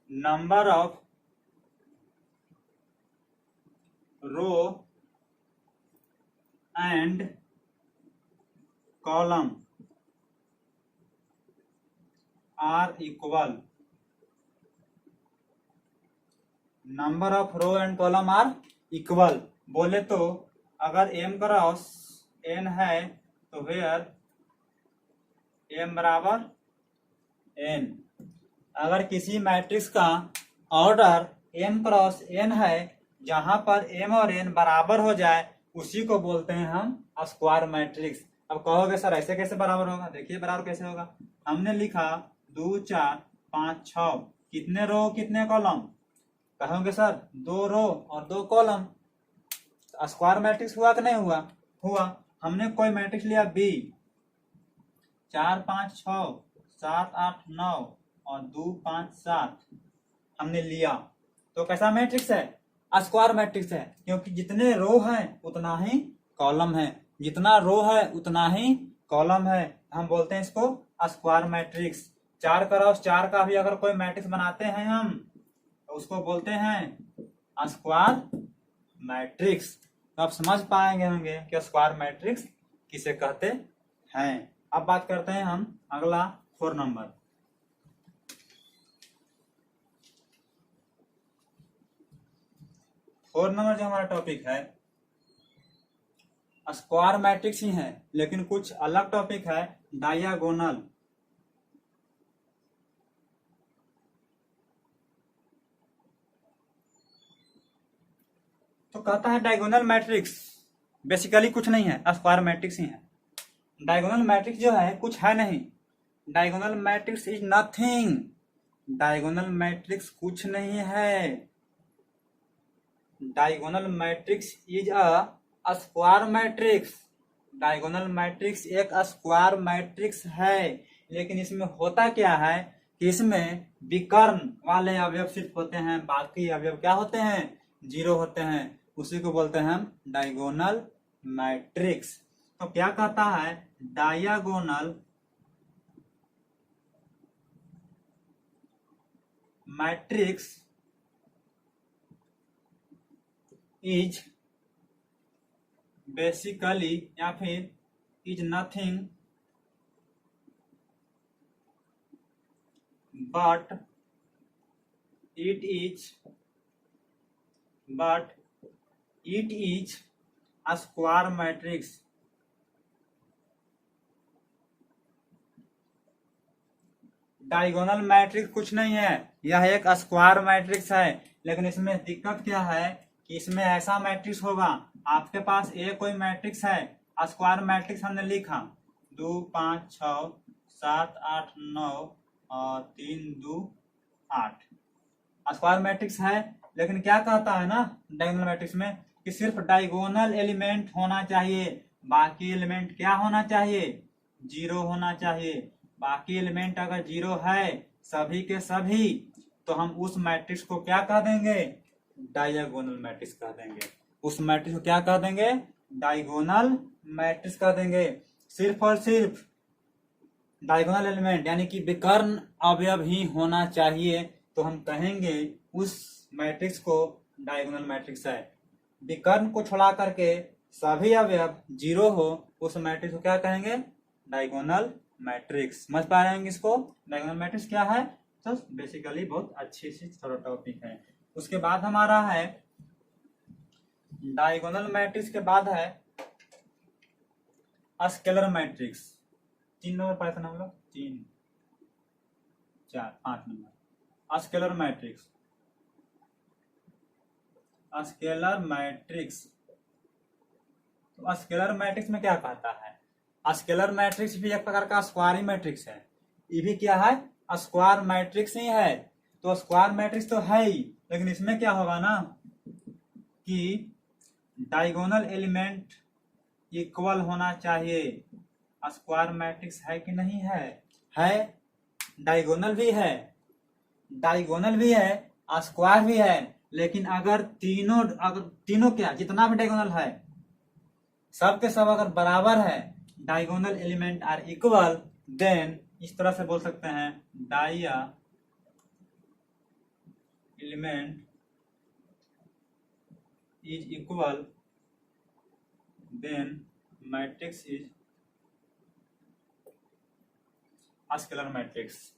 number of row and column are equal, number of row and column are equal. बोले तो अगर m क्रॉस n है तो वेयर m बराबर n। अगर किसी मैट्रिक्स का ऑर्डर m क्रॉस n है, जहां पर m और n बराबर हो जाए, उसी को बोलते हैं हम स्क्वायर मैट्रिक्स। अब कहोगे सर ऐसे कैसे बराबर होगा, देखिए बराबर कैसे होगा। हमने लिखा 2 4 5 6, कितने रो कितने कॉलम, कहोगे सर 2 रो और 2 कॉलम। स्क्वायर मैट्रिक्स हुआ कि नहीं हुआ, हुआ। हमने कोई मैट्रिक्स लिया B, 4 5 6 7 8 9 और 2 5 7 हमने लिया, तो कैसा मैट्रिक्स है, स्क्वायर मैट्रिक्स है। क्योंकि जितने रो हैं उतना ही कॉलम है, जितना रो है उतना ही कॉलम है, हम बोलते हैं इसको स्क्वायर मैट्रिक्स। 4 क्रॉस 4 का भी अगर कोई मैट्रिक्स बनाते हैं हम, तो उसको बोलते हैं स्क्वायर मैट्रिक्स। तो आप समझ पाएंगे होंगे कि स्क्वायर मैट्रिक्स किसे कहते हैं। अब बात करते हैं हम अगला 4 नंबर। 4 नंबर जो हमारा टॉपिक है, स्क्वायर मैट्रिक्स ही है, लेकिन कुछ अलग टॉपिक है, डायगोनल। तो कहता है डायगोनल मैट्रिक्स बेसिकली कुछ नहीं है, स्क्वायर मैट्रिक्स ही है। डायगोनल मैट्रिक्स जो है कुछ है नहीं, diagonal matrix is nothing, diagonal matrix कुछ नहीं है, diagonal matrix is a square matrix, diagonal matrix एक स्क्वायर मैट्रिक्स है। लेकिन इसमें होता क्या है कि इसमें विकर्ण वाले अवयव सिर्फ होते हैं, बाकी अवयव क्या होते हैं, जीरो होते हैं, उसी को बोलते हैं हम डायगोनल मैट्रिक्स। तो क्या कहता है, डायगोनल मैट्रिक्स इज बेसिकली या फिर is nothing but it is a square matrix, diagonal matrix कुछ नहीं है, यह एक स्क्वायर मैट्रिक्स है। लेकिन इसमें दिक्कत क्या है कि इसमें ऐसा मैट्रिक्स होगा, आपके पास एक कोई मैट्रिक्स है, स्क्वायर मैट्रिक्स हमने लिखा 2 5 6 7 8 9 और 3 2 8 स्क्वायर मैट्रिक्स है। लेकिन क्या कहता है ना डायगोनल मैट्रिक्स में कि सिर्फ डायगोनल एलिमेंट होना चाहिए, बाकी एलिमेंट क्या होना चाहिए, जीरो होना चाहिए। बाकी एलिमेंट अगर जीरो है सभी के सभी, तो हम उस मैट्रिक्स को क्या कह देंगे, डायगोनल मैट्रिक्स कह देंगे। उस मैट्रिक्स को क्या कह देंगे, डायगोनल मैट्रिक्स कह देंगे। सिर्फ और सिर्फ डायगोनल एलिमेंट यानी कि विकर्ण अवयव ही होना चाहिए, तो हम कहेंगे उस मैट्रिक्स को डायगोनल मैट्रिक्स है। विकर्ण को छोड़ा करके सभी अवयव जीरो हो, उस मैट्रिक्स को क्या कहेंगे, डायगोनल मैट्रिक्स। समझ पा रहे हैं इसको, डायगोनल मैट्रिक्स क्या है। तो बेसिकली बहुत अच्छी सी थोड़ा टॉपिक है। उसके बाद हमारा है डायगोनल मैट्रिक्स के बाद है स्केलर मैट्रिक्स। 3 नंबर पढ़े थे ना हम लोग, 3 4 5 number scalar matrix. Scalar matrix, तो स्केलर मैट्रिक्स में क्या कहता है, स्केलर मैट्रिक्स भी एक प्रकार का स्क्वायर मैट्रिक्स है, ये भी क्या है, स्क्वायर मैट्रिक्स ही है। तो स्क्वायर मैट्रिक्स तो है ही, लेकिन इसमें क्या होगा ना कि डायगोनल एलिमेंट इक्वल होना चाहिए। स्क्वायर मैट्रिक्स है कि नहीं है, डायगोनल भी है, स्क्वायर भी है। लेकिन अगर तीनों क्या, जितना भी डायगोनल है सब के सब अगर बराबर है, diagonal element are equal, then इस तरह से बोल सकते हैं डाया element is equal, then matrix is scalar matrix.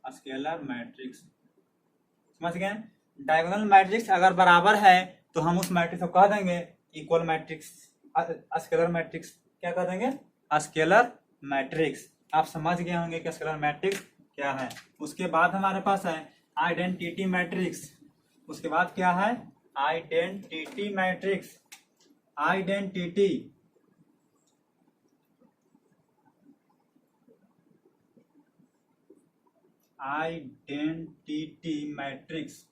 Scalar matrix समझ गए। डायगोनल मैट्रिक्स अगर बराबर है तो हम उस मैट्रिक्स को कह देंगे इक्वल मैट्रिक्स, स्केलर मैट्रिक्स क्या कह देंगे, स्केलर मैट्रिक्स। आप समझ गए होंगे कि स्केलर मैट्रिक्स क्या है। उसके बाद हमारे पास है आइडेंटिटी मैट्रिक्स। उसके बाद क्या है, identity matrix. Identity matrix.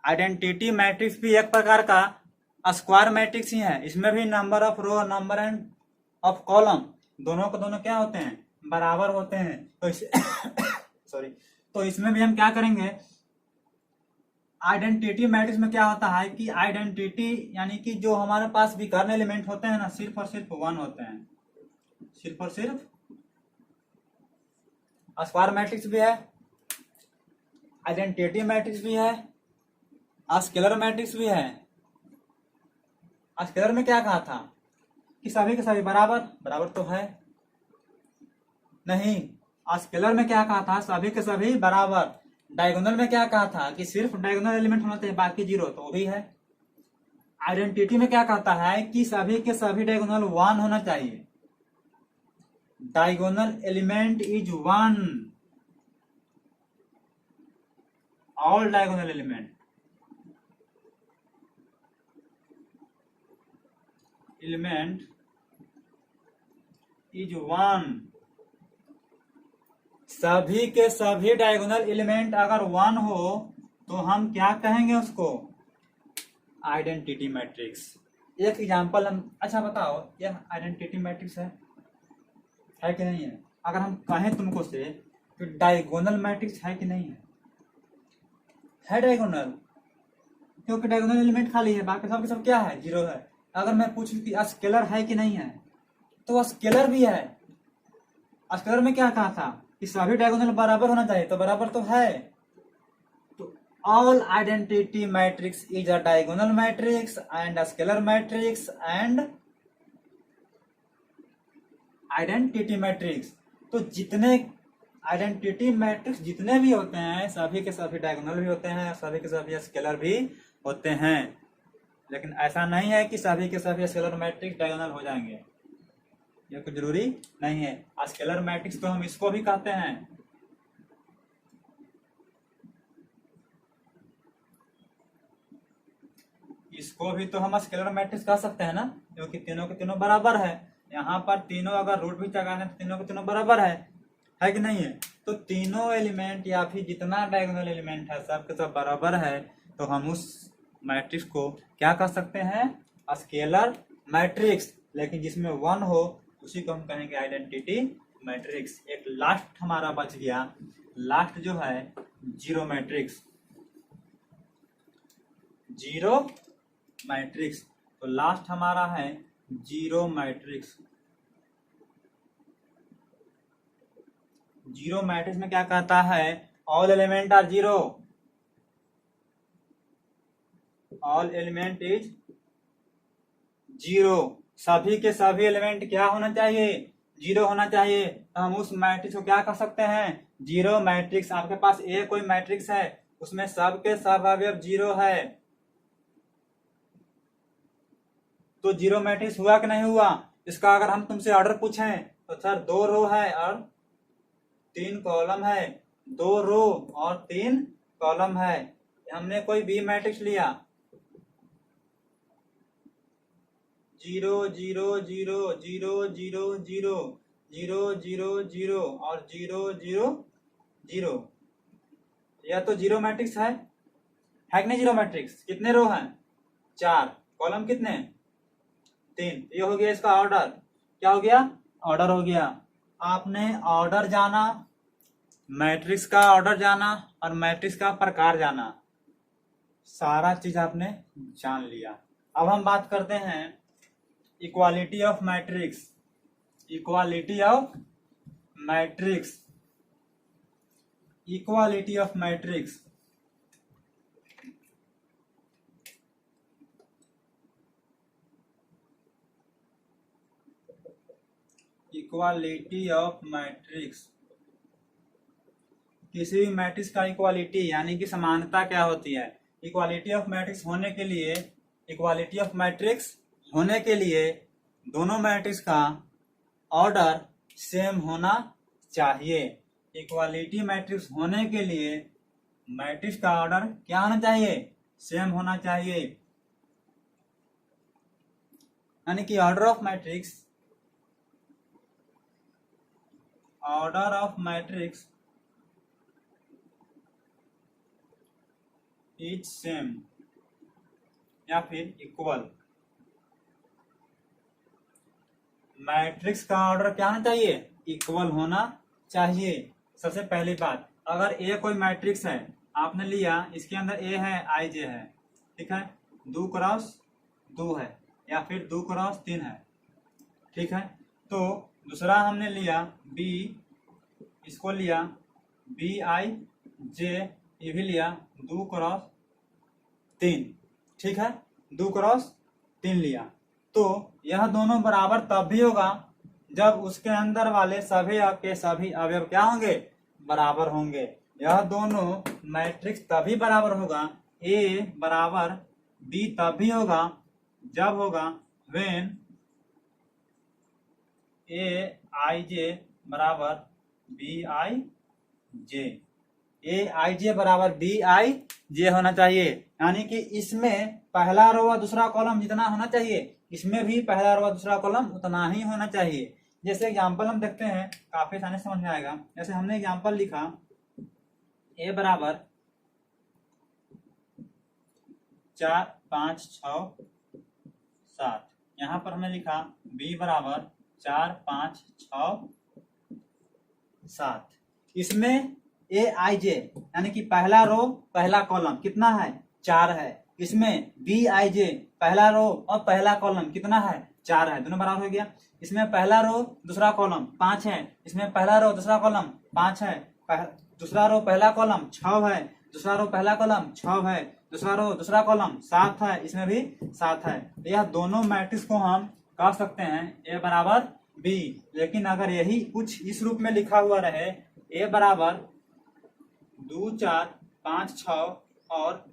Identity matrix भी एक प्रकार का स्क्वायर मैट्रिक्स ही है। इसमें भी number of row, number and of column दोनों को दोनों क्या होते हैं, बराबर होते हैं। तो इस तो इसमें भी हम क्या करेंगे, आइडेंटिटी मैट्रिक्स में क्या होता है कि आइडेंटिटी यानी कि जो हमारे पास विकर्ण एलिमेंट होते हैं ना, सिर्फ और सिर्फ 1 होते हैं, सिर्फ और सिर्फ। स्क्वायर मैट्रिक्स भी है, आइडेंटिटी मैट्रिक्स भी है, स्केलर मैट्रिक्स भी है। स्केलर में क्या कहा था कि सभी के सभी बराबर तो है नहीं। स्केलर में क्या कहा था, सभी के सभी बराबर। डायगोनल में क्या कहा था कि सिर्फ डायगोनल एलिमेंट होना चाहिए, बाकी जीरो, तो वो भी है। आइडेंटिटी में क्या कहता है कि सभी के सभी डायगोनल 1 होना चाहिए, diagonal element is 1, all diagonal element is one, सभी के सभी डायगोनल एलिमेंट अगर वन हो तो हम क्या कहेंगे उसको, आइडेंटिटी मैट्रिक्स। एक एग्जांपल हम, अच्छा बताओ यह आइडेंटिटी मैट्रिक्स है कि नहीं है? अगर हम कहें तुमको से तो डायगोनल मैट्रिक्स है कि नहीं है डायगोनल, क्योंकि डायगोनल एलिमेंट खाली है, बाकी सब के सब क्या है, जीरो है। अगर मैं पूछूं कि स्केलर है कि नहीं है, तो स्केलर भी है। स्केलर में क्या कहा था कि सभी डायगोनल बराबर होना चाहिए, तो बराबर तो है। तो all identity matrix is a diagonal matrix and a scalar matrix and identity matrix. तो जितने आइडेंटिटी मैट्रिक्स जितने भी होते हैं, सभी के सभी डायगोनल भी होते हैं, सभी के सभी स्केलर भी होते हैं। लेकिन ऐसा नहीं है कि सभी के सभी स्केलर मैट्रिक्स डायगोनल हो जाएंगे, ये कुछ जरूरी नहीं है। स्केलर मैट्रिक्स तो हम इसको भी कहते हैं, इसको भी तो हम स्केलर मैट्रिक्स कह सकते हैं ना, क्योंकि तीनों के तीनों बराबर है। यहाँ पर तीनों अगर रूट भी चढ़ाने तो तीनों के तीनों बराबर है कि नहीं है? तो तीनों एलिमेंट या फिर जितना डायगोनल एलिमेंट है सब के सब बराबर है, तो हम उस मैट्रिक्स को क्या कह सकते हैं, स्केलर मैट्रिक्स। लेकिन जिसमें वन हो उसी को हम कहेंगे आइडेंटिटी मैट्रिक्स। एक लास्ट हमारा बच गया, लास्ट जो है जीरो मैट्रिक्स, जीरो मैट्रिक्स। तो लास्ट हमारा है जीरो मैट्रिक्स। जीरो मैट्रिक्स में क्या कहता है, all element are zero, all element is zero, सभी के सभी एलिमेंट क्या होना चाहिए, जीरो होना चाहिए। तो हम उस मैट्रिक्स को क्या कर सकते हैं, जीरो मैट्रिक्स। आपके पास ए कोई मैट्रिक्स है, उसमें सब के सब अवयव जीरो है, तो जीरो मैट्रिक्स हुआ कि नहीं हुआ? इसका अगर हम तुमसे ऑर्डर पूछें तो सर 2 रो है और 3 कॉलम है, 2 रो और 3 कॉलम है। हमने कोई बी मैट्रिक्स लिया, 0 0 0 0 0 0 0 0 0 और 0 0 0, यह तो जीरो मैट्रिक्स है कि नहीं? जीरो मैट्रिक्स कितने रो हैं, 4, कॉलम कितने, 3। ये हो गया इसका ऑर्डर, क्या हो गया, ऑर्डर हो गया। आपने ऑर्डर जाना, मैट्रिक्स का ऑर्डर जाना और मैट्रिक्स का प्रकार जाना, सारा चीज आपने जान लिया। अब हम बात करते हैं equality of matrix, equality of matrix, equality of matrix. Equality of matrix, किसी भी मैट्रिक्स का इक्वालिटी यानी कि समानता क्या होती है। इक्वालिटी ऑफ मैट्रिक्स होने के लिए, इक्वालिटी ऑफ मैट्रिक्स होने के लिए दोनों मैट्रिक्स का ऑर्डर सेम होना चाहिए। इक्वालिटी मैट्रिक्स होने के लिए मैट्रिक्स का ऑर्डर क्या होना चाहिए, सेम होना चाहिए। यानी कि order of matrix, order of matrix is same या फिर इक्वल। मैट्रिक्स का ऑर्डर क्या होना चाहिए, इक्वल होना चाहिए। सबसे पहली बात, अगर ए कोई मैट्रिक्स है, आपने लिया, इसके अंदर ए है, आई जे है, ठीक है, 2 क्रॉस 2 है या फिर 2 क्रॉस 3 है, ठीक है। तो दूसरा हमने लिया बी, इसको लिया बी आई जे, ये भी लिया 2 क्रॉस 3, ठीक है, 2 क्रॉस 3 लिया। तो यह दोनों बराबर तब भी होगा जब उसके अंदर वाले सभी के सभी अवयव क्या होंगे, बराबर होंगे। यह दोनों मैट्रिक्स तभी बराबर होगा, ए बराबर बी तब भी होगा जब होगा व्हेन ए आई जे बराबर बी आई जे। ए आई जे बराबर बी आई जे होना चाहिए, यानी कि इसमें पहला रो व दूसरा कॉलम जितना होना चाहिए इसमें भी पहला रो व दूसरा कॉलम उतना ही होना चाहिए। जैसे एग्जांपल हम देखते हैं, काफी आसानी से समझ में आएगा। जैसे हमने एग्जांपल लिखा ए बराबर 4 5 6 7, यहाँ पर हमने लिखा बी बराबर 4 5 6 7। इसमें ए आई जे यानी कि पहला रो पहला कॉलम कितना है 4 है। इसमें बी आई जे पहला रो और पहला कॉलम कितना है 4 है, दोनों बराबर हो गया। इसमें पहला रो दूसरा कॉलम 5 है, इसमें पहला रो दूसरा कॉलम 5 है, दूसरा रो पहला कॉलम 6 है, दूसरा रो पहला कॉलम 6 है, दूसरा रो दूसरा कॉलम 7 है, इसमें भी 7 है। तो यह दोनों मैट्रिक्स को हम कह सकते हैं ए बराबर बी। लेकिन अगर यही कुछ इस रूप में लिखा हुआ रहे ए बराबर 2 4 5 6 और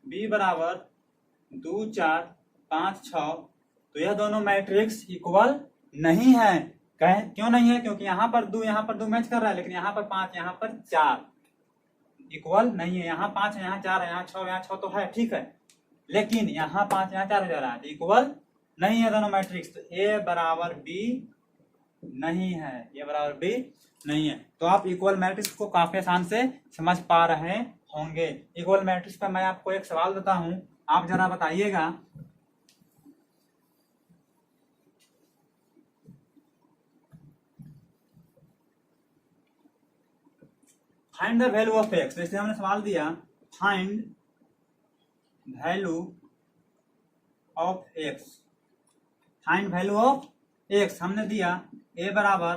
बी बराबर 2 4 5 6, तो यह दोनों मैट्रिक्स इक्वल नहीं है। क्यों नहीं है? क्योंकि यहाँ पर 2 मैच कर रहा है, लेकिन यहाँ पर 5 यहाँ पर 4 इक्वल नहीं है। यहाँ 5 यहाँ 4 है, यहाँ 6 तो है, ठीक है, लेकिन यहाँ 5 यहाँ 4 हो जा रहा है, तो इक्वल नहीं है दोनों मैट्रिक्स। तो ए बराबर बी नहीं है, ए बराबर बी नहीं है। तो आप इक्वल मैट्रिक्स को काफी आसान से समझ पा रहे होंगे। इक्वल मैट्रिक्स पर मैं आपको एक सवाल देता हूं, आप जरा बताइएगा। Find the value of x. जैसे हमने सवाल दिया find value of x, find value of x हमने दिया ए बराबर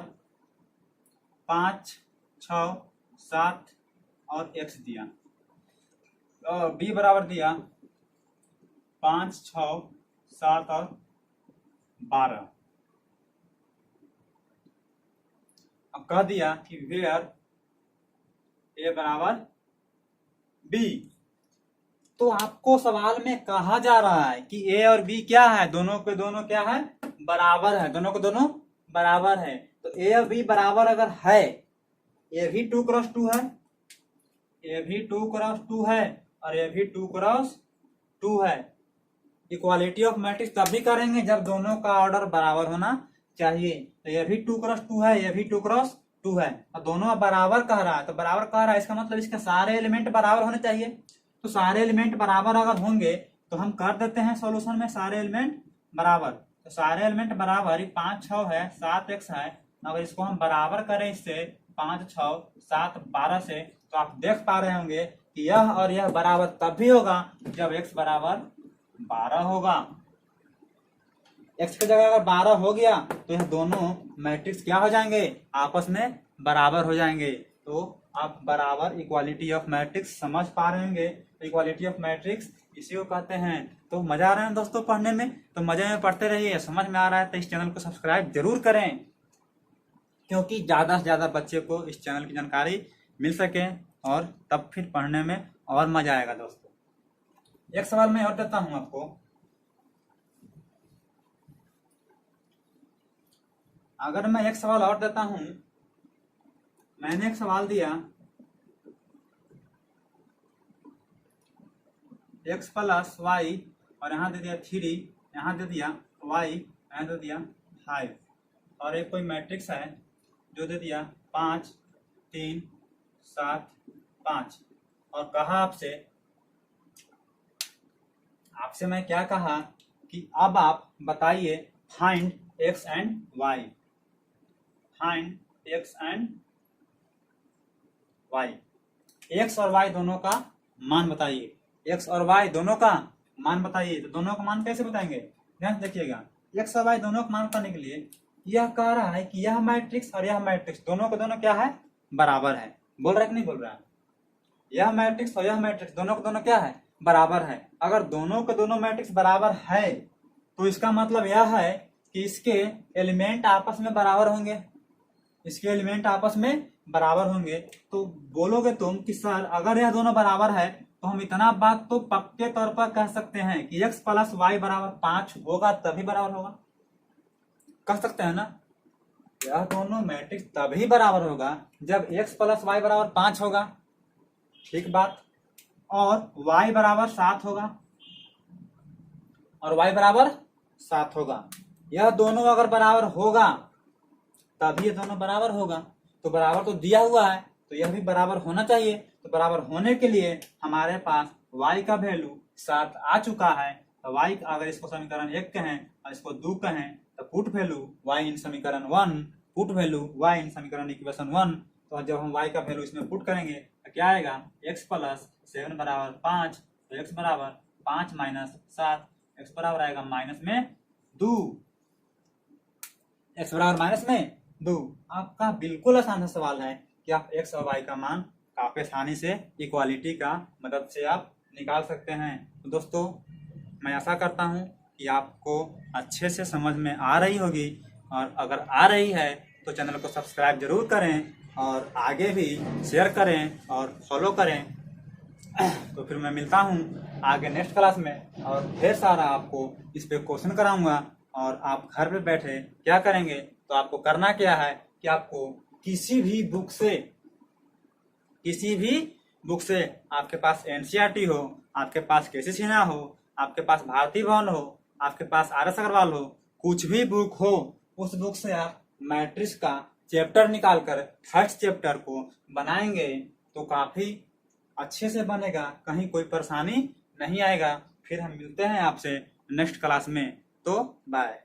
5 6 7 और एक्स दिया, और बी बराबर दिया 5 6 7 और 12। अब कह दिया कि वेयर ए बराबर बी। तो आपको सवाल में कहा जा रहा है कि ए और बी क्या है, दोनों के दोनों क्या है, बराबर है, दोनों के दोनों बराबर है। तो ए और बी बराबर अगर है, ए भी 2 क्रॉस 2 है, ए भी 2 क्रॉस 2 है और ए भी 2 क्रॉस 2 है। इक्वालिटी ऑफ मैट्रिक्स तब भी करेंगे जब दोनों का ऑर्डर बराबर होना चाहिए। तो ये भी 2 क्रॉस 2 है, ये भी 2 क्रॉस 2 है, और दोनों बराबर कह रहा है। तो बराबर कह रहा है, इसका मतलब इसके सारे एलिमेंट बराबर होने चाहिए। तो सारे एलिमेंट बराबर अगर होंगे तो हम कर देते हैं सॉल्यूशन में सारे एलिमेंट बराबर। तो सारे एलिमेंट बराबर 5 6 है, 7 एक्स है। अगर इसको हम बराबर करें इससे 5 6 7 12 से, तो आप देख पा रहे होंगे कि यह और यह बराबर तब भी होगा जब एक्स बराबर 12 होगा। एक्स की जगह अगर 12 हो गया तो यह दोनों मैट्रिक्स क्या हो जाएंगे, आपस में बराबर हो जाएंगे। तो आप बराबर इक्वालिटी ऑफ मैट्रिक्स समझ पा रहे होंगे। तो इक्वालिटी ऑफ मैट्रिक्स इसी को कहते हैं। तो मजा आ रहा है दोस्तों पढ़ने में? तो मजे में पढ़ते रहिए। समझ में आ रहा है तो इस चैनल को सब्सक्राइब जरूर करें, क्योंकि ज्यादा से ज्यादा बच्चे को इस चैनल की जानकारी मिल सके, और तब फिर पढ़ने में और मजा आएगा दोस्तों। एक सवाल मैं और देता हूं आपको। अगर मैं एक सवाल और देता हूं, मैंने एक सवाल दिया x प्लस वाई, और यहाँ दे दिया 3, यहाँ दे दिया y, यहाँ दे दिया 5, और एक कोई मैट्रिक्स है जो दे दिया 5 3 7 5, और कहा आपसे मैं क्या कहा कि अब आप बताइए find x and y, find x and y, x और y दोनों का मान बताइए, x और y दोनों का मान बताइए। तो दोनों का मान कैसे बताएंगे, ध्यान देखिएगा। x और y दोनों का मान बताने के लिए यह कह रहा है कि यह मैट्रिक्स और यह मैट्रिक्स दोनों के दोनों क्या है, बराबर है। बोल रहा है कि नहीं बोल रहा है? यह मैट्रिक्स और यह मैट्रिक्स दोनों के दोनों क्या है, बराबर है। अगर दोनों के दोनों मैट्रिक्स बराबर है तो इसका मतलब यह है कि इसके एलिमेंट आपस में बराबर होंगे, इसके एलिमेंट आपस में बराबर होंगे। तो बोलोगे तुम कि सर अगर यह दोनों बराबर है तो हम इतना बात तो पक्के तौर पर कह सकते हैं कि x प्लस वाई बराबर 5 होगा, तभी बराबर होगा, कह सकते हैं ना। यह दोनों मैट्रिक्स तभी बराबर होगा जब x प्लस वाई बराबर 5 होगा। ठीक बात। और y बराबर 7 होगा, और y बराबर 7 होगा। यह दोनों अगर बराबर होगा तभी ये दोनों बराबर होगा। तो बराबर तो दिया हुआ है तो यह भी बराबर होना चाहिए। तो बराबर होने के लिए हमारे पास y का वैल्यू 7 आ चुका है। तो y अगर इसको समीकरण 1 कहें और इसको 2 कहें तो पुट वैल्यू y इन समीकरण 1, पुट वैल्यू y इन समीकरण इक्वेशन 1। तो जब हम y का वैल्यू इसमें पुट करेंगे तो क्या आएगा, x प्लस 7 बराबर 5। तो x बराबर 5 माइनस 7, x बराबर आएगा माइनस में 2, x बराबर माइनस में 2। आपका बिल्कुल आसान सा सवाल है कि आप x और y का मान काफी आसानी से इक्वालिटी का मदद से आप निकाल सकते हैं। तो दोस्तों मैं आशा करता हूं कि आपको अच्छे से समझ में आ रही होगी, और अगर आ रही है तो चैनल को सब्सक्राइब जरूर करें और आगे भी शेयर करें और फॉलो करें। तो फिर मैं मिलता हूं आगे नेक्स्ट क्लास में, और ढेर सारा आपको इस पे क्वेश्चन कराऊंगा। और आप घर पे बैठे क्या करेंगे, तो आपको करना क्या है कि आपको किसी भी बुक से आपके पास एनसीईआरटी हो, आपके पास केसी सिन्हा हो, आपके पास भारती भवन हो, आपके पास RS अग्रवाल हो, कुछ भी बुक हो, उस बुक से आप मैट्रिक्स का चैप्टर निकालकर फर्स्ट चैप्टर को बनाएंगे तो काफी अच्छे से बनेगा, कहीं कोई परेशानी नहीं आएगा। फिर हम मिलते हैं आपसे नेक्स्ट क्लास में। तो बाय।